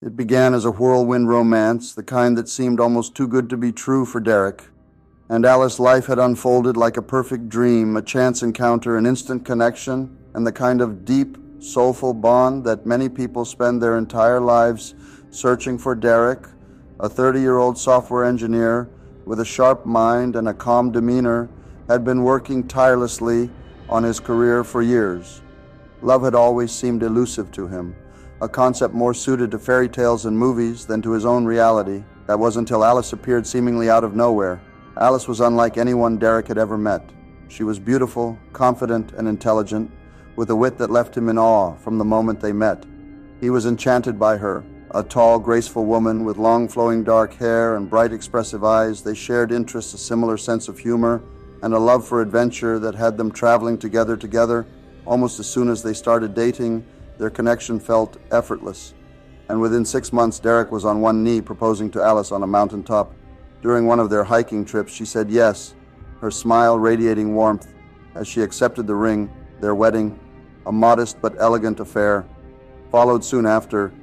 It began as a whirlwind romance, the kind that seemed almost too good to be true for Derek. And Alice's life had unfolded like a perfect dream, a chance encounter, an instant connection, and the kind of deep, soulful bond that many people spend their entire lives searching for. Derek, a 30-year-old software engineer with a sharp mind and a calm demeanor, had been working tirelessly on his career for years. Love had always seemed elusive to him, a concept more suited to fairy tales and movies than to his own reality. That was until Alice appeared seemingly out of nowhere. Alice was unlike anyone Derek had ever met. She was beautiful, confident, and intelligent, with a wit that left him in awe from the moment they met. He was enchanted by her. A tall, graceful woman with long flowing dark hair and bright expressive eyes, they shared interests, a similar sense of humor, and a love for adventure that had them traveling together. Almost as soon as they started dating, their connection felt effortless. And within 6 months, Derek was on one knee proposing to Alice on a mountaintop. During one of their hiking trips, she said yes, her smile radiating warmth as she accepted the ring. Their wedding, a modest but elegant affair, followed soon after,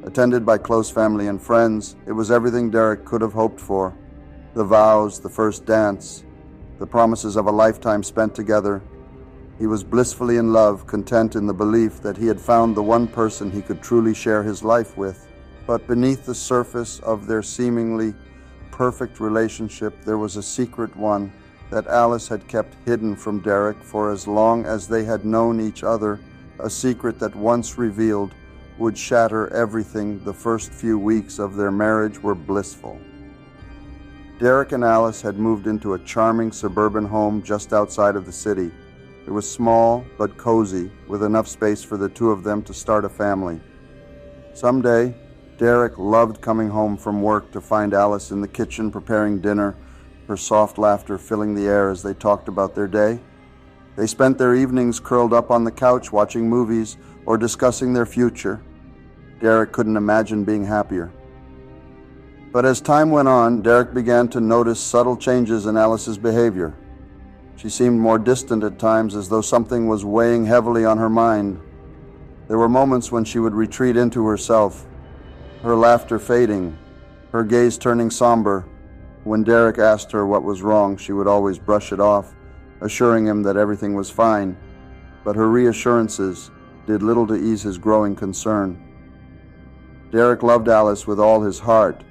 attended by close family and friends. It was everything Derek could have hoped for. The vows, the first dance, the promises of a lifetime spent together. He was blissfully in love, content in the belief that he had found the one person he could truly share his life with. But beneath the surface of their seemingly perfect relationship, there was a secret one that Alice had kept hidden from Derek for as long as they had known each other, a secret that once revealed would shatter everything. The first few weeks of their marriage were blissful. Derek and Alice had moved into a charming suburban home just outside of the city. It was small but cozy, with enough space for the two of them to start a family. Someday, Derek loved coming home from work to find Alice in the kitchen preparing dinner, her soft laughter filling the air as they talked about their day. They spent their evenings curled up on the couch watching movies or discussing their future. Derek couldn't imagine being happier. But as time went on, Derek began to notice subtle changes in Alice's behavior. She seemed more distant at times, as though something was weighing heavily on her mind. There were moments when she would retreat into herself, her laughter fading, her gaze turning somber. When Derek asked her what was wrong, she would always brush it off, assuring him that everything was fine. But her reassurances did little to ease his growing concern. Derek loved Alice with all his heart,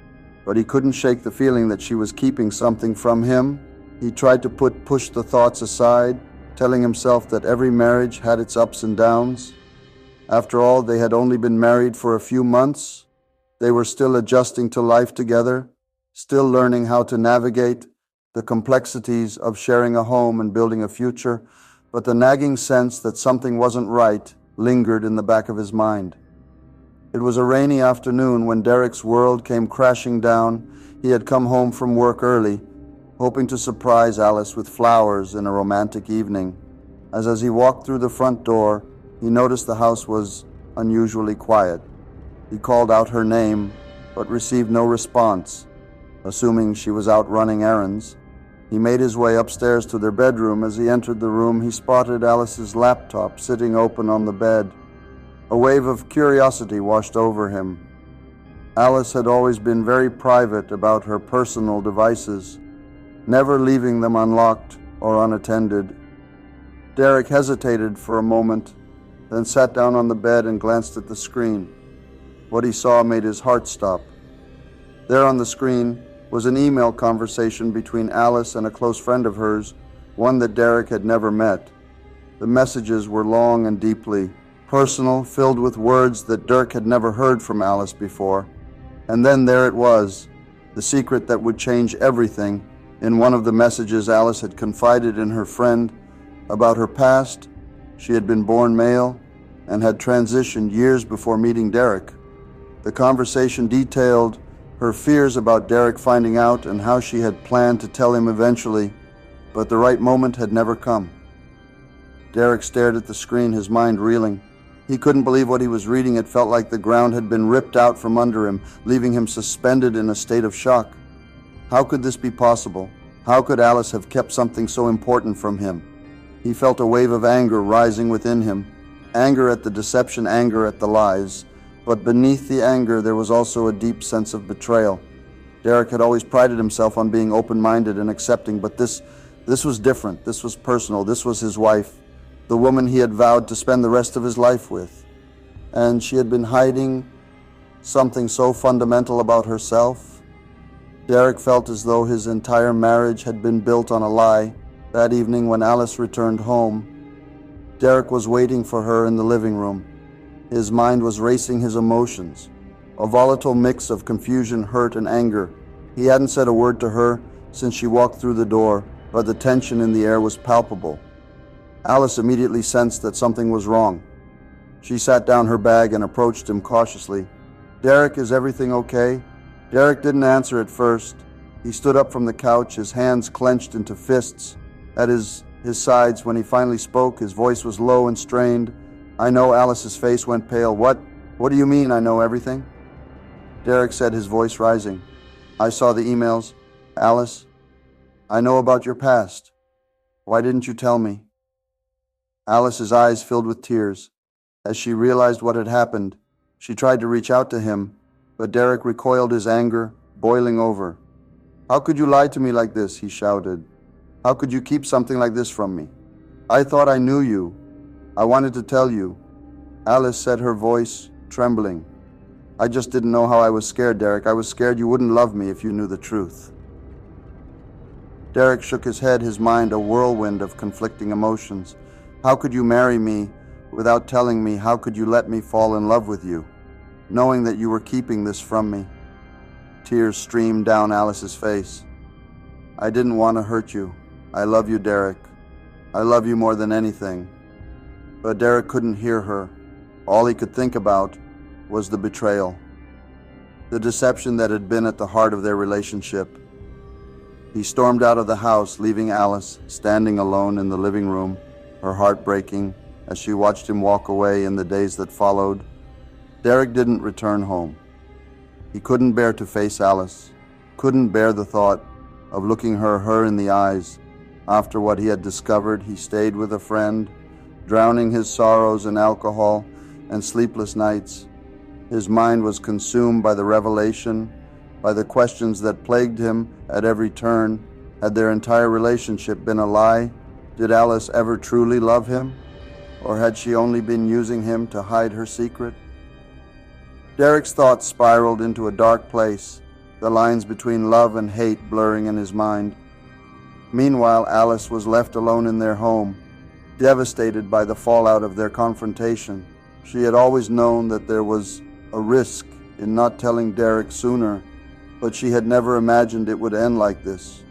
but he couldn't shake the feeling that she was keeping something from him. He tried to push the thoughts aside, telling himself that every marriage had its ups and downs. After all, they had only been married for a few months. They were still adjusting to life together, still learning how to navigate the complexities of sharing a home and building a future, but the nagging sense that something wasn't right lingered in the back of his mind. It was a rainy afternoon when Derek's world came crashing down. He had come home from work early, hoping to surprise Alice with flowers in a romantic evening. As he walked through the front door, he noticed the house was unusually quiet. He called out her name, but received no response. Assuming she was out running errands, he made his way upstairs to their bedroom. As he entered the room, he spotted Alice's laptop sitting open on the bed. A wave of curiosity washed over him. Alice had always been very private about her personal devices, never leaving them unlocked or unattended. Derek hesitated for a moment, then sat down on the bed and glanced at the screen. What he saw made his heart stop. There on the screen was an email conversation between Alice and a close friend of hers, one that Derek had never met. The messages were long and deeply personal, filled with words that Derek had never heard from Alice before. And then there it was, the secret that would change everything. In one of the messages, Alice had confided in her friend about her past. She had been born male and had transitioned years before meeting Derek. The conversation detailed her fears about Derek finding out and how she had planned to tell him eventually, but the right moment had never come. Derek stared at the screen, his mind reeling. He couldn't believe what he was reading. It felt like the ground had been ripped out from under him, leaving him suspended in a state of shock. How could this be possible? How could Alice have kept something so important from him? He felt a wave of anger rising within him. Anger at the deception, anger at the lies. But beneath the anger, there was also a deep sense of betrayal. Derek had always prided himself on being open-minded and accepting, but this was different. This was personal. This was his wife, the woman he had vowed to spend the rest of his life with. And she had been hiding something so fundamental about herself. Derek felt as though his entire marriage had been built on a lie. That evening when Alice returned home, Derek was waiting for her in the living room. His mind was racing his emotions, a volatile mix of confusion, hurt, and anger. He hadn't said a word to her since she walked through the door, but the tension in the air was palpable. Alice immediately sensed that something was wrong. She sat down her bag and approached him cautiously. "Derek, is everything okay?" Derek didn't answer at first. He stood up from the couch, his hands clenched into fists at his sides. When he finally spoke, his voice was low and strained. "I know." Alice's face went pale. What do you mean, I know everything?" Derek said, his voice rising. "I saw the emails. Alice, I know about your past. Why didn't you tell me?" Alice's eyes filled with tears. As she realized what had happened, she tried to reach out to him, but Derek recoiled, his anger boiling over. "How could you lie to me like this?" he shouted. "How could you keep something like this from me? I thought I knew you. I wanted to tell you." Alice said, her voice trembling. "I just didn't know how I was scared, Derek. I was scared you wouldn't love me if you knew the truth." Derek shook his head, his mind a whirlwind of conflicting emotions. "How could you marry me without telling me? How could you let me fall in love with you, knowing that you were keeping this from me?" Tears streamed down Alice's face. "I didn't want to hurt you. I love you, Derek. I love you more than anything." But Derek couldn't hear her. All he could think about was the betrayal, the deception that had been at the heart of their relationship. He stormed out of the house, leaving Alice standing alone in the living room, her heart breaking as she watched him walk away in the days that followed. Derek didn't return home. He couldn't bear to face Alice, couldn't bear the thought of looking her in the eyes. After what he had discovered, he stayed with a friend, drowning his sorrows in alcohol and sleepless nights. His mind was consumed by the revelation, by the questions that plagued him at every turn. Had their entire relationship been a lie? Did Alice ever truly love him? Or had she only been using him to hide her secret? Derek's thoughts spiraled into a dark place, the lines between love and hate blurring in his mind. Meanwhile, Alice was left alone in their home, devastated by the fallout of their confrontation. She had always known that there was a risk in not telling Derek sooner, but she had never imagined it would end like this.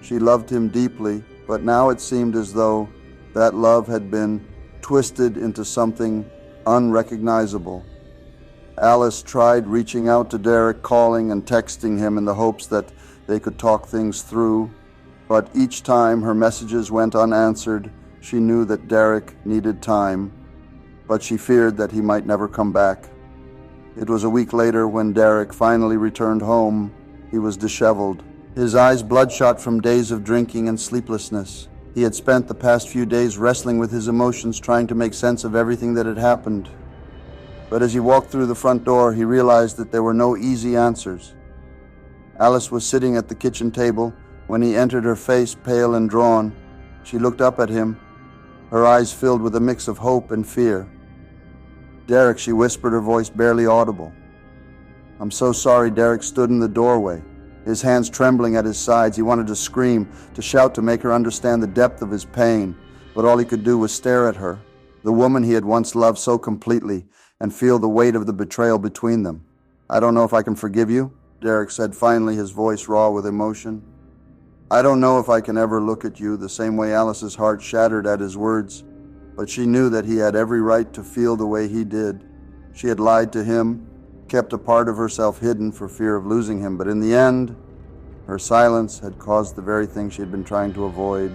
She loved him deeply, but now it seemed as though that love had been twisted into something unrecognizable. Alice tried reaching out to Derek, calling and texting him in the hopes that they could talk things through, but each time her messages went unanswered. She knew that Derek needed time, but she feared that he might never come back. It was a week later when Derek finally returned home. He was disheveled, his eyes bloodshot from days of drinking and sleeplessness. He had spent the past few days wrestling with his emotions, trying to make sense of everything that had happened. But as he walked through the front door, he realized that there were no easy answers. Alice was sitting at the kitchen table when he entered, her face pale and drawn. She looked up at him, her eyes filled with a mix of hope and fear. "Derek," she whispered, her voice barely audible. "I'm so sorry." Derek stood in the doorway, his hands trembling at his sides. He wanted to scream, to shout, to make her understand the depth of his pain, but all he could do was stare at her, the woman he had once loved so completely, and feel the weight of the betrayal between them. "I don't know if I can forgive you," Derek said finally, his voice raw with emotion. "I don't know if I can ever look at you the same way." Alice's heart shattered at his words, but she knew that he had every right to feel the way he did. She had lied to him, kept a part of herself hidden for fear of losing him, but in the end, her silence had caused the very thing she had been trying to avoid.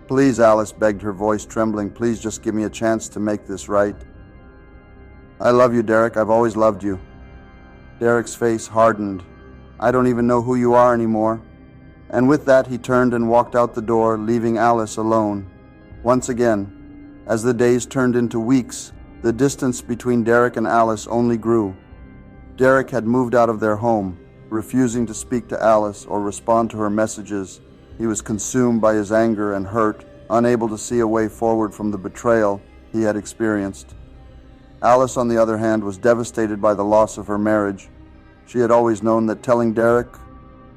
"Please," Alice begged, her voice trembling, "please just give me a chance to make this right. I love you, Derek. I've always loved you." Derek's face hardened. "I don't even know who you are anymore." And with that, he turned and walked out the door, leaving Alice alone. Once again, as the days turned into weeks, The distance between Derek and Alice only grew. Derek had moved out of their home, refusing to speak to Alice or respond to her messages. He was consumed by his anger and hurt, unable to see a way forward from the betrayal he had experienced. Alice, on the other hand, was devastated by the loss of her marriage. She had always known that telling Derek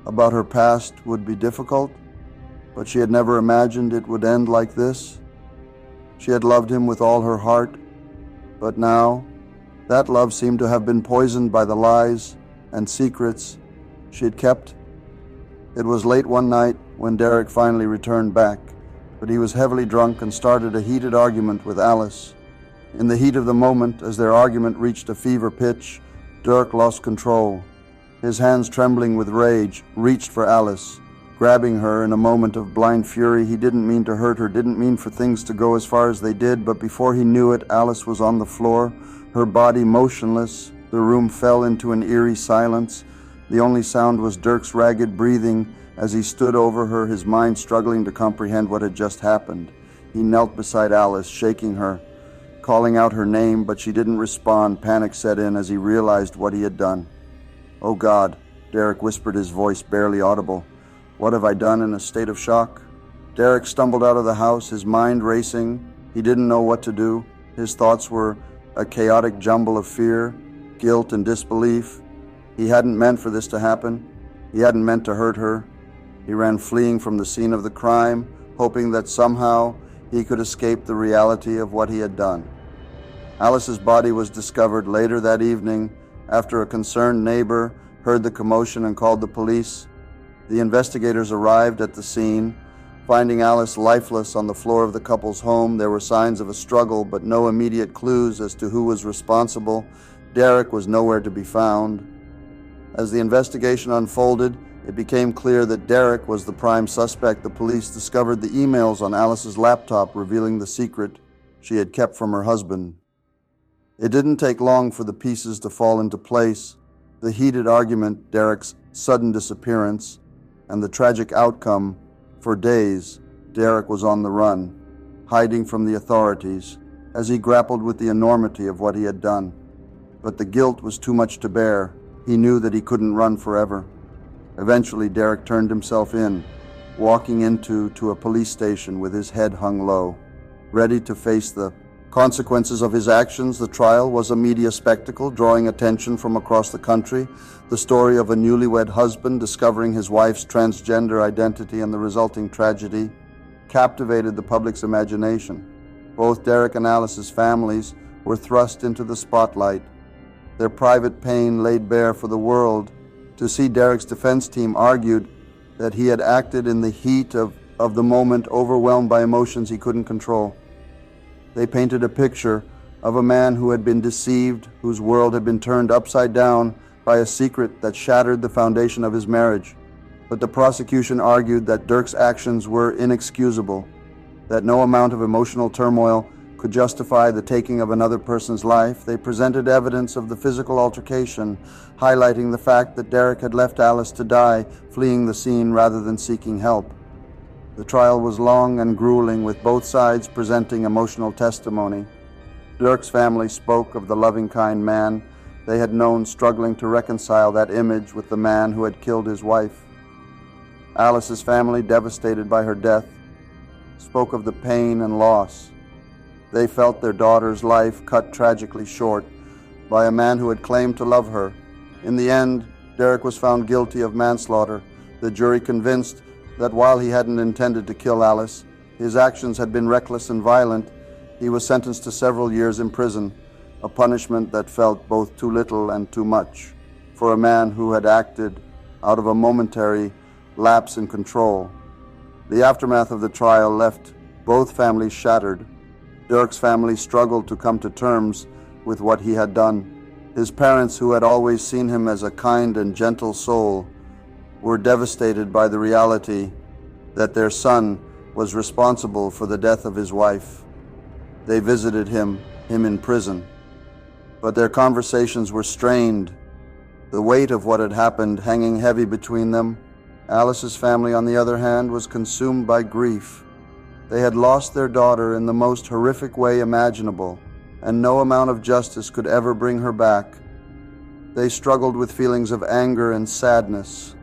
about her past would be difficult, but she had never imagined it would end like this. She had loved him with all her heart, but now that love seemed to have been poisoned by the lies and secrets she had kept. It was late one night when Derek finally returned back, but he was heavily drunk and started a heated argument with Alice. In the heat of the moment, as their argument reached a fever pitch, Derek lost control. His hands, trembling with rage, reached for Alice, grabbing her in a moment of blind fury. He didn't mean to hurt her, didn't mean for things to go as far as they did, but before he knew it, Alice was on the floor, her body motionless. The room fell into an eerie silence. The only sound was Dirk's ragged breathing as he stood over her, his mind struggling to comprehend what had just happened. He knelt beside Alice, shaking her, calling out her name, but she didn't respond. Panic set in as he realized what he had done. "Oh God," Derek whispered, his voice barely audible. "What have I done?" In a state of shock, Derek stumbled out of the house, his mind racing. He didn't know what to do. His thoughts were a chaotic jumble of fear, guilt, and disbelief. He hadn't meant for this to happen. He hadn't meant to hurt her. He ran fleeing from the scene of the crime, hoping that somehow he could escape the reality of what he had done. Alice's body was discovered later that evening after a concerned neighbor heard the commotion and called the police. The investigators arrived at the scene, finding Alice lifeless on the floor of the couple's home. There were signs of a struggle, but no immediate clues as to who was responsible. Derek was nowhere to be found. As the investigation unfolded, it became clear that Derek was the prime suspect. The police discovered the emails on Alice's laptop revealing the secret she had kept from her husband. It didn't take long for the pieces to fall into place. The heated argument, Derek's sudden disappearance, and the tragic outcome. For days, Derek was on the run, hiding from the authorities as he grappled with the enormity of what he had done. But the guilt was too much to bear. He knew that he couldn't run forever. Eventually, Derek turned himself in, walking into a police station with his head hung low, ready to face the consequences of his actions. The trial was a media spectacle, drawing attention from across the country. The story of a newlywed husband discovering his wife's transgender identity and the resulting tragedy captivated the public's imagination. Both Derek and Alice's families were thrust into the spotlight, their private pain laid bare for the world to see. Derek's defense team argued that he had acted in the heat of the moment, overwhelmed by emotions he couldn't control. They painted a picture of a man who had been deceived, whose world had been turned upside down by a secret that shattered the foundation of his marriage. But the prosecution argued that Dirk's actions were inexcusable, that no amount of emotional turmoil could justify the taking of another person's life. They presented evidence of the physical altercation, highlighting the fact that Derek had left Alice to die, fleeing the scene rather than seeking help. The trial was long and grueling, with both sides presenting emotional testimony. Dirk's family spoke of the loving, kind man they had known, struggling to reconcile that image with the man who had killed his wife. Alice's family, devastated by her death, spoke of the pain and loss. They felt their daughter's life cut tragically short by a man who had claimed to love her. In the end, Derek was found guilty of manslaughter. The jury convinced that while he hadn't intended to kill Alice, his actions had been reckless and violent. He was sentenced to several years in prison, a punishment that felt both too little and too much for a man who had acted out of a momentary lapse in control. The aftermath of the trial left both families shattered. Dirk's family struggled to come to terms with what he had done. His parents, who had always seen him as a kind and gentle soul, were devastated by the reality that their son was responsible for the death of his wife. They visited him in prison, but their conversations were strained, the weight of what had happened hanging heavy between them. Alice's family, on the other hand, was consumed by grief. They had lost their daughter in the most horrific way imaginable, and no amount of justice could ever bring her back. They struggled with feelings of anger and sadness,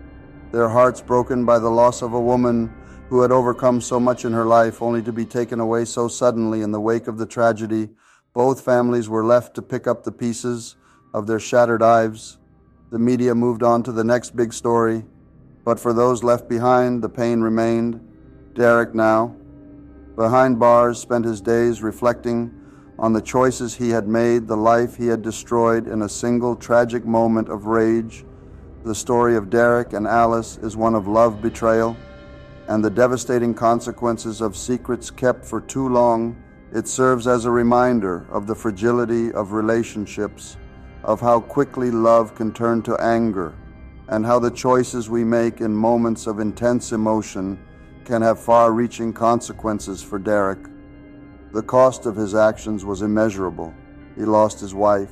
their hearts broken by the loss of a woman who had overcome so much in her life, only to be taken away so suddenly in the wake of the tragedy. Both families were left to pick up the pieces of their shattered lives. The media moved on to the next big story, but for those left behind, the pain remained. Derek, now behind bars, spent his days reflecting on the choices he had made, the life he had destroyed in a single tragic moment of rage. The story of Derek and Alice is one of love betrayal and the devastating consequences of secrets kept for too long. It serves as a reminder of the fragility of relationships, of how quickly love can turn to anger, and how the choices we make in moments of intense emotion can have far-reaching consequences for Derek. The cost of his actions was immeasurable. He lost his wife,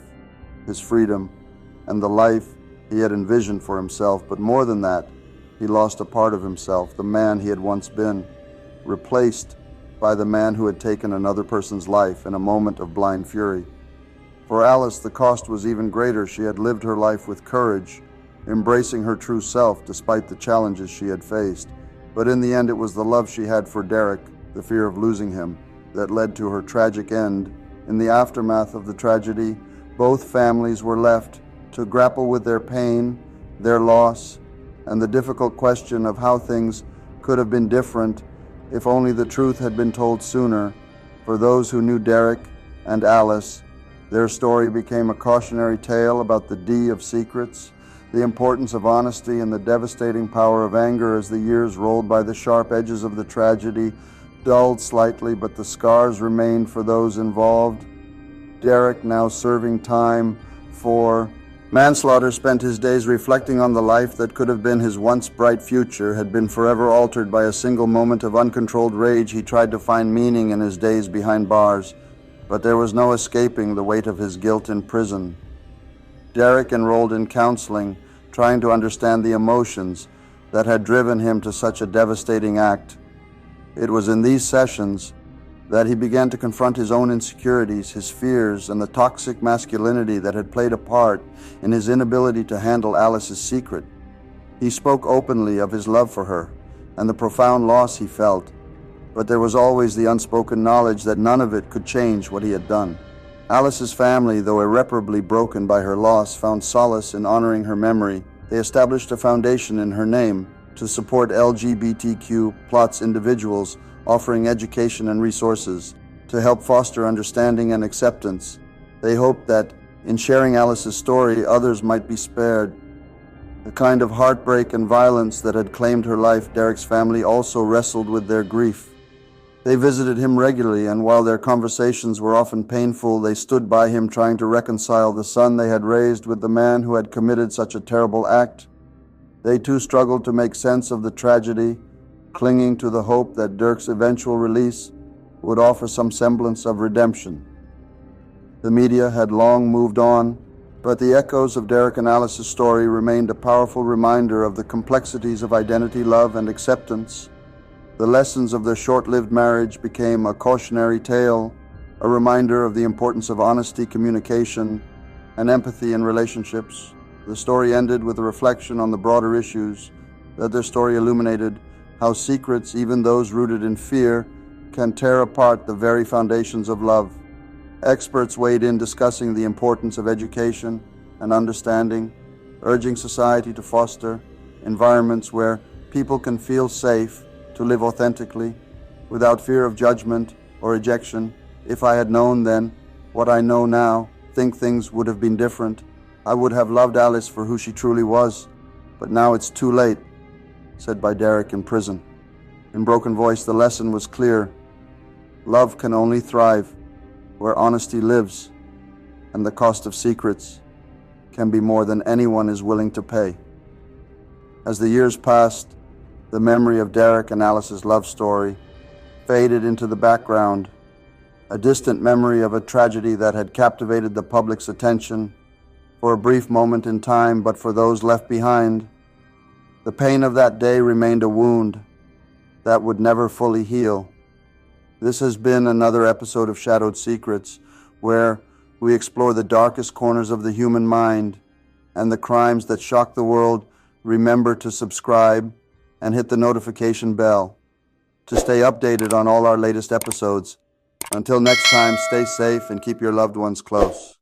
his freedom, and the life he had envisioned for himself. But more than that, he lost a part of himself, the man he had once been, replaced by the man who had taken another person's life in a moment of blind fury. For Alice, the cost was even greater. She had lived her life with courage, embracing her true self despite the challenges she had faced. But in the end, it was the love she had for Derek, the fear of losing him, that led to her tragic end. In the aftermath of the tragedy, both families were left to grapple with their pain, their loss, and the difficult question of how things could have been different if only the truth had been told sooner. For those who knew Derek and Alice, their story became a cautionary tale about the D of secrets, the importance of honesty, and the devastating power of anger. As the years rolled by, the sharp edges of the tragedy dulled slightly, but the scars remained for those involved. Derek, now serving time for manslaughter, spent his days reflecting on the life that could have been his once bright future, had been forever altered by a single moment of uncontrolled rage. He tried to find meaning in his days behind bars, but there was no escaping the weight of his guilt in prison. Derek enrolled in counseling, trying to understand the emotions that had driven him to such a devastating act. It was in these sessions that he began to confront his own insecurities, his fears, and the toxic masculinity that had played a part in his inability to handle Alice's secret. He spoke openly of his love for her and the profound loss he felt, but there was always the unspoken knowledge that none of it could change what he had done. Alice's family, though irreparably broken by her loss, found solace in honoring her memory. They established a foundation in her name to support LGBTQ+ individuals, offering education and resources to help foster understanding and acceptance. They hoped that in sharing Alice's story, others might be spared. The kind of heartbreak and violence that had claimed her life, Derek's family also wrestled with their grief. They visited him regularly, and while their conversations were often painful, they stood by him, trying to reconcile the son they had raised with the man who had committed such a terrible act. They too struggled to make sense of the tragedy, clinging to the hope that Dirk's eventual release would offer some semblance of redemption. The media had long moved on, but the echoes of Derek and Alice's story remained a powerful reminder of the complexities of identity, love, and acceptance. The lessons of their short-lived marriage became a cautionary tale, a reminder of the importance of honesty, communication, and empathy in relationships. The story ended with a reflection on the broader issues that their story illuminated: how secrets, even those rooted in fear, can tear apart the very foundations of love. Experts weighed in, discussing the importance of education and understanding, urging society to foster environments where people can feel safe to live authentically, without fear of judgment or rejection. If I had known then what I know now, think things would have been different. I would have loved Alice for who she truly was, but now it's too late, said by Derek in prison. In broken voice, the lesson was clear. Love can only thrive where honesty lives, and the cost of secrets can be more than anyone is willing to pay. As the years passed, the memory of Derek and Alice's love story faded into the background, a distant memory of a tragedy that had captivated the public's attention for a brief moment in time. But for those left behind, the pain of that day remained a wound that would never fully heal. This has been another episode of Shadowed Secrets, where We explore the darkest corners of the human mind and the crimes that shock the world. Remember to subscribe and hit the notification bell to stay updated on all our latest episodes. Until next time, stay safe and keep your loved ones close.